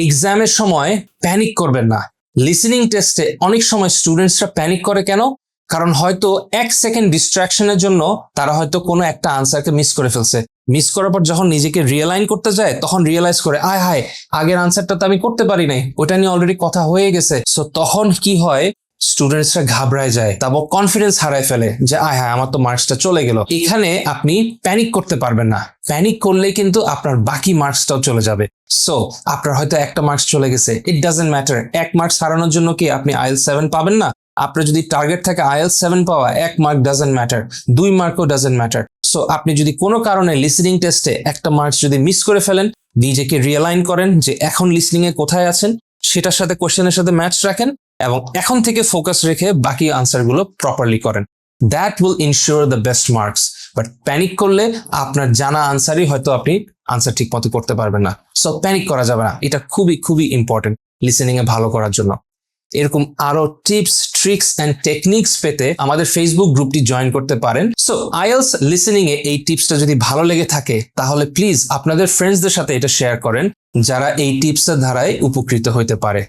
এক্সামের সময় প্যানিক করবেন না। লিসেনিং টেস্টে অনেক সময় স্টুডেন্টসরা প্যানিক করে কেন? কারণ হয়তো 1 সেকেন্ড ডিস্ট্রাকশনের জন্য তারা হয়তো কোনো একটা আনসারকে মিস করে ফেলছে। মিস করার পর যখন নিজেকে রিয়েলাইন করতে যায় তখন রিয়েলাইজ করে আয় হায়, আগের আনসারটা তো আমি করতে পারি নাই, ওটা নিয়ে অলরেডি কথা হয়ে গেছে। সো তখন কি হয়, স্টুডেন্টসরা ঘাবড়ায় যায়, তারপর কনফিডেন্স হারায় ফেলে যে আয় হায় আমার তো মার্কসটা চলে গেল। এখানে আপনি প্যানিক করতে পারবেন না। প্যানিক করলে কিন্তু আপনার বাকি মার্কসটাও চলে যাবে। সো আপনার হয়তো একটা মার্কস চলে গেছে, ইট ডাজেন্ট ম্যাটার। 1 মার্কস হারানোর জন্য কি আপনি IELTS 7 পাবেন না? আপনার যদি টার্গেট থাকে IELTS 7 পাওয়া, 1 মার্ক ডাজেন্ট ম্যাটার, 2 মার্কও ডাজেন্ট ম্যাটার। সো আপনি যদি কোনো কারণে লিসেনিং টেস্টে একটা মার্কস যদি মিস করে ফেলেন, নিজেকে রিয়েলাইন করেন যে এখন লিসেনিং এ কোথায় আছেন, সেটার সাথে কোশ্চেনের সাথে ম্যাচ রাখেন এবং এখন থেকে ফোকাস রেখে বাকি আনসারগুলো প্রপারলি করেন। That will ensure the best marks. But panic করলে আপনার জানা আনসারই হয়তো আপনি আনসার ঠিক মতো করতে পারবেন না। সো প্যানিক করা যাবে না, এটা খুবই খুবই ইম্পর্টেন্ট লিসেনিং এ ভালো করার জন্য। এরকম আরো টিপস, ট্রিক্স এন্ড টেকনিক্স পেতে আমাদের ফেসবুক গ্রুপটি জয়েন করতে পারেন। সো IELTS লিসেনিং এ এই টিপসটা যদি ভালো লেগে থাকে তাহলে প্লিজ আপনাদের ফ্রেন্ডসদের সাথে এটা শেয়ার করেন যারা এই টিপসের ধারায় উপকৃত হতে পারে।